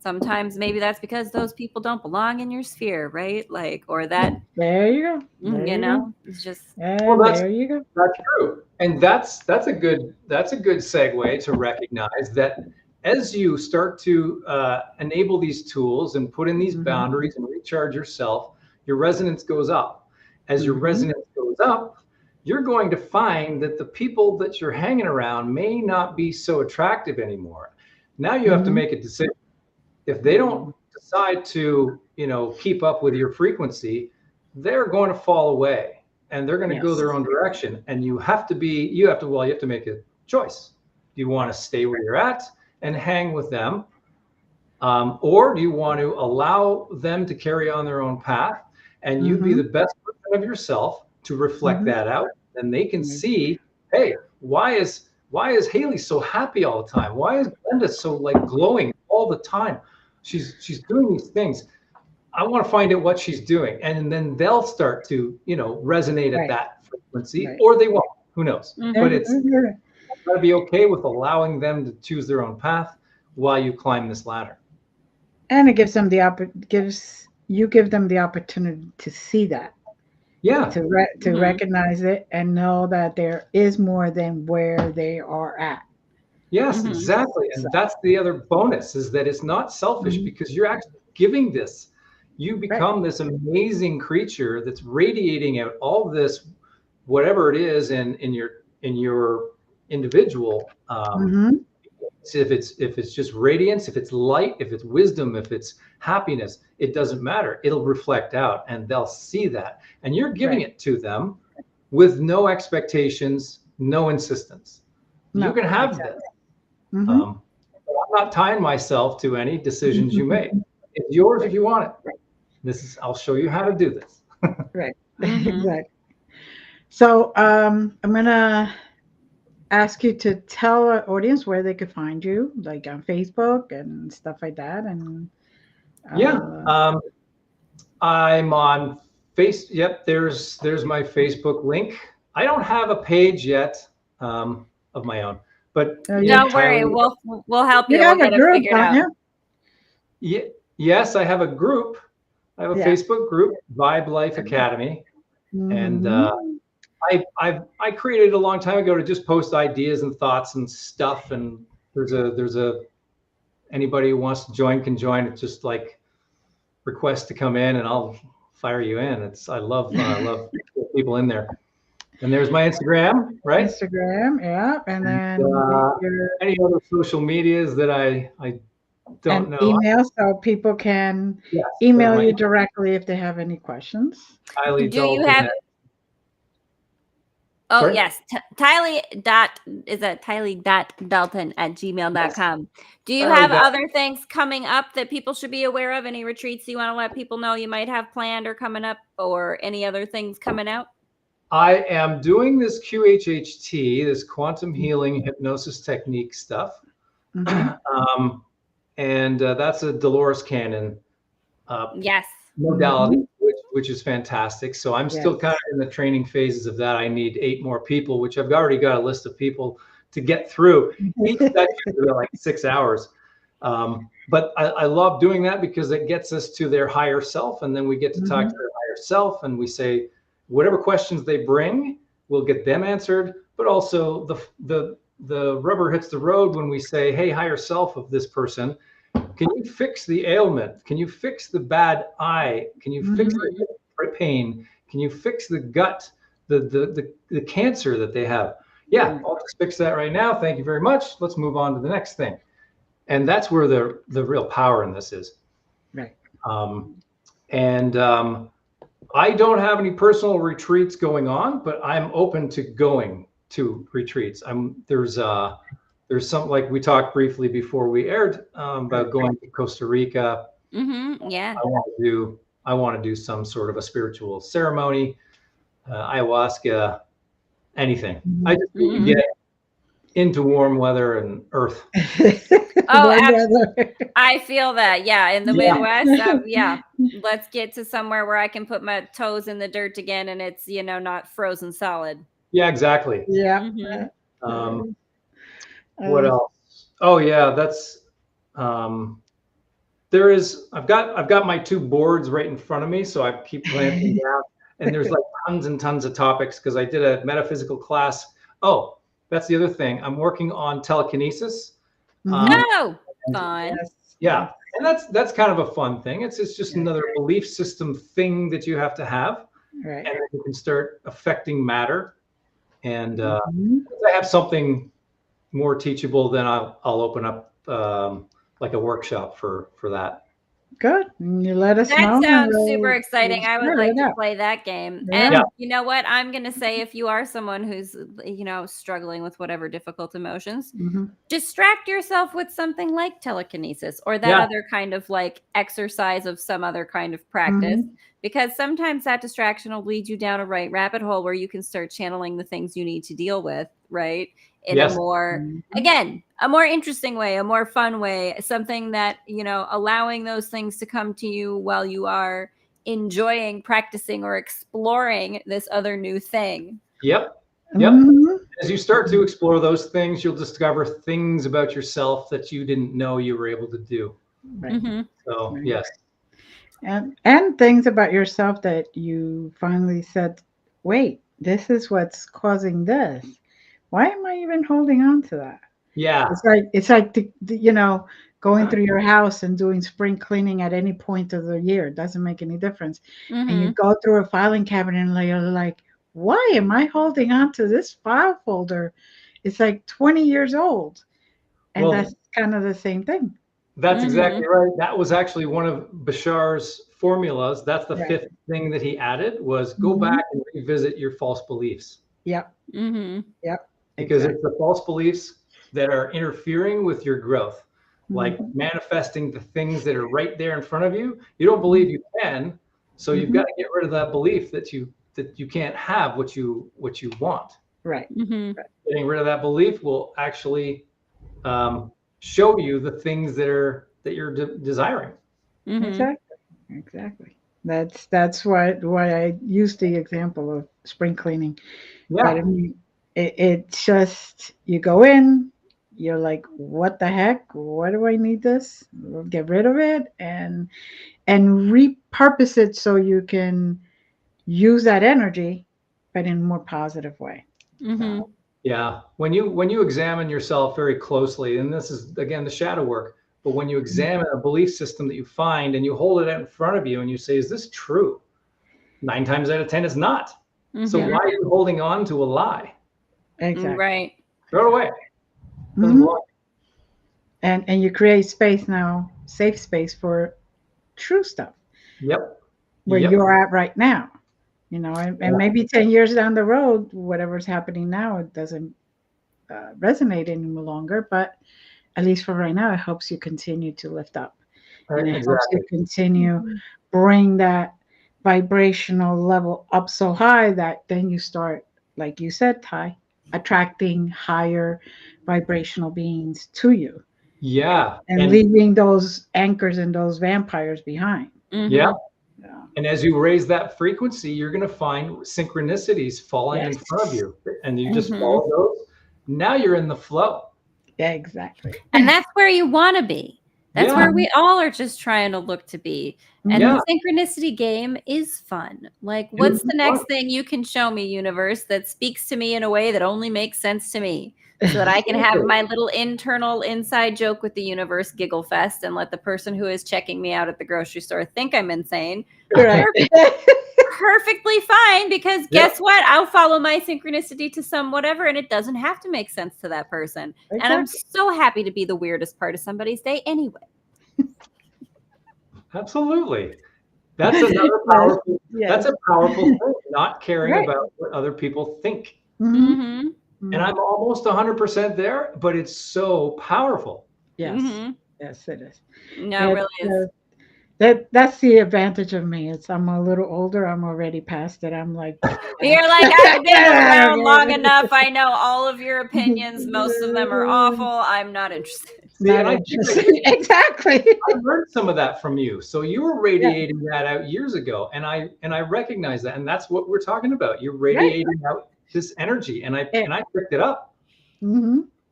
sometimes maybe that's because those people don't belong in your sphere, right? Or that. There you go. It's just. There you go. That's true, and that's a good segue to recognize that as you start to enable these tools and put in these boundaries and recharge yourself, your resonance goes up. As your resonance goes up, you're going to find that the people that you're hanging around may not be so attractive anymore. Now you have to make a decision. If they don't decide to, keep up with your frequency, they're going to fall away, and they're going to go their own direction. And you have to make a choice. Do you want to stay where you're at and hang with them? Or do you want to allow them to carry on their own path, and you be the best version of yourself to reflect that out? And they can see, hey, why is Haley so happy all the time? Why is Glenda so glowing all the time? She's doing these things. I want to find out what she's doing. And then they'll start to, resonate at that frequency, or they won't. Who knows? But it's got to be okay with allowing them to choose their own path while you climb this ladder. And it gives them give them the opportunity to see that. To recognize it and know that there is more than where they are at. Yes, exactly. And that's the other bonus, is that it's not selfish, because you're actually giving this. You become this amazing creature that's radiating out all this, whatever it is in your individual. If it's just radiance, if it's light, if it's wisdom, if it's happiness, it doesn't matter. It'll reflect out, and they'll see that. And you're giving it to them with no expectations, no insistence. You can have this. not tying myself to any decisions you make. It's yours if you want it. I'll show you how to do this. Right. Exactly. So I'm gonna ask you to tell our audience where they could find you, like on Facebook and stuff like that. And I'm on Yep, there's my Facebook link. I don't have a page yet of my own, but don't worry, we'll help you. You have we'll a get group, it figured out. Yes, I have a group. I have a Facebook group, Vibe Life Academy, and I created it a long time ago to just post ideas and thoughts and stuff. And there's a anybody who wants to join can join. It's just like request to come in, and I'll fire you in. I love people in there. And there's my Instagram, right? Instagram, yeah. And then any other social medias that I don't know. Email, so people can email you directly if they have any questions. Tylee, do you have? Oh, sorry? Yes. tyleegooderham@gmail.com. Do you have other things coming up that people should be aware of? Any retreats you want to let people know you might have planned or coming up, or any other things coming out? I am doing this QHHT, this quantum healing hypnosis technique stuff. And that's a 𝓕𝓻𝓪𝓷𝓴𝓲'𝓥 modality, which is fantastic. So I'm still kind of in the training phases of that. I need 8 more people, which I've already got a list of people to get through. Each session is like 6 hours. But I love doing that because it gets us to their higher self, and then we get to talk to their higher self, and we say whatever questions they bring, we'll get them answered. But also the rubber hits the road when we say, hey, higher self of this person, can you fix the ailment? Can you fix the bad eye? Can you fix the pain? Can you fix the gut, the cancer that they have? Yeah, I'll just fix that right now. Thank you very much. Let's move on to the next thing. And that's where the real power in this is. Right. I don't have any personal retreats going on, but I'm open to going to retreats. There's something like we talked briefly before we aired about going to Costa Rica. Yeah. I want to do some sort of a spiritual ceremony, ayahuasca, anything. I just need to get into warm weather and earth. I feel that. Yeah. In the Midwest. Let's get to somewhere where I can put my toes in the dirt again and it's, not frozen solid. Yeah, exactly. Yeah. What else? Oh yeah, that's I've got my 2 boards right in front of me, so I keep glancing down, and there's like tons and tons of topics because I did a metaphysical class. Oh, that's the other thing. I'm working on telekinesis. Fun. Yeah, and that's kind of a fun thing. It's just another belief system thing that you have to have, right? And you can start affecting matter. And if I have something more teachable, then I'll open up like a workshop for that. Good. You let us know. That sounds super exciting. I would like to play that game. And you know what? I'm going to say, if you are someone who's, struggling with whatever difficult emotions, distract yourself with something like telekinesis or that other kind of like exercise of some other kind of practice, because sometimes that distraction will lead you down a rabbit hole where you can start channeling the things you need to deal with, right? In a more, again, a more interesting way, a more fun way, something that, allowing those things to come to you while you are enjoying, practicing, or exploring this other new thing. Yep. As you start to explore those things, you'll discover things about yourself that you didn't know you were able to do. Right. So, yes. And things about yourself that you finally said, wait, this is what's causing this. Why am I even holding on to that? Yeah. It's like going through your house and doing spring cleaning at any point of the year. It doesn't make any difference. And you go through a filing cabinet and you're like, why am I holding on to this file folder? It's like 20 years old. And that's kind of the same thing. That's exactly right. That was actually one of Bashar's formulas. That's the 5th thing that he added was go back and revisit your false beliefs. Yep. Because it's the false beliefs that are interfering with your growth. like manifesting the things that are right there in front of you. You don't believe you can, so you've got to get rid of that belief that you can't have what you want. Right. Getting rid of that belief will actually show you the things that you're desiring. Exactly. That's why I use the example of spring cleaning. Yeah. But I mean, it's just, you go in, you're like, what the heck? Why do I need this? We'll get rid of it and repurpose it so you can use that energy, but in a more positive way. So, yeah. When you examine yourself very closely, and this is again the shadow work, but when you examine a belief system that you find and you hold it out in front of you and you say, is this true? 9 times out of 10 it's not. So why are you holding on to a lie? Exactly. Right. Throw it away. Doesn't belong. And you create space now, safe space for true stuff. Yep. Where you're at right now. You know, and maybe 10 years down the road, whatever's happening now, it doesn't resonate any longer. But at least for right now, it helps you continue to lift up. And it helps you continue bring that vibrational level up so high that then you start, like you said, Ty, attracting higher vibrational beings to you. Yeah. And leaving those anchors and those vampires behind. Yeah. And as you raise that frequency, you're going to find synchronicities falling in front of you. And you just follow those. Now you're in the flow. Yeah, exactly. And that's where you want to be. That's where we all are just trying to look to be. And the synchronicity game is fun. Like, what's the next thing you can show me, universe, that speaks to me in a way that only makes sense to me? So that I can have my little internal inside joke with the universe giggle fest and let the person who is checking me out at the grocery store think I'm insane. Right. Perfectly fine, because guess what? I'll follow my synchronicity to some whatever, and it doesn't have to make sense to that person. Exactly. And I'm so happy to be the weirdest part of somebody's day anyway. Absolutely. That's another powerful, that's a powerful thing, not caring about what other people think. And I'm almost 100% there, but it's so powerful. Yes. Yes, it is. No, it really is. That's the advantage of me. I'm a little older. I'm already past it. I'm like, you're like, I've been around long enough. I know all of your opinions. Most of them are awful. I'm not interested. Exactly. I learned some of that from you. So you were radiating that out years ago, and I recognize that, and that's what we're talking about. You're radiating out this energy, and I picked it up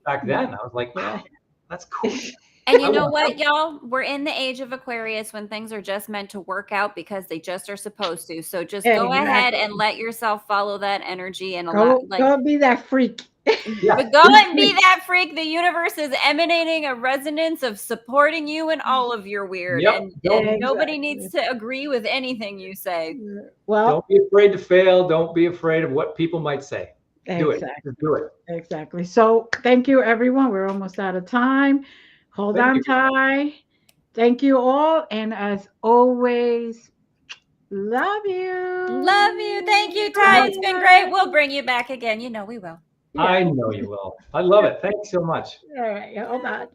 back then. I was like, wow, that's cool. And you know what, y'all? We're in the age of Aquarius when things are just meant to work out because they just are supposed to. So just go ahead and let yourself follow that energy and go be that freak. But go and be that freak. The universe is emanating a resonance of supporting you in all of your weird. And nobody needs to agree with anything you say. Well, don't be afraid to fail. Don't be afraid of what people might say. Do it. Just do it. Exactly. So thank you, everyone. We're almost out of time. Hold on, Ty. Thank you all. And as always, love you. Love you. Thank you, Ty. It's been great. We'll bring you back again. You know we will. I know you will. I love it. Thanks so much. All right. Hold on.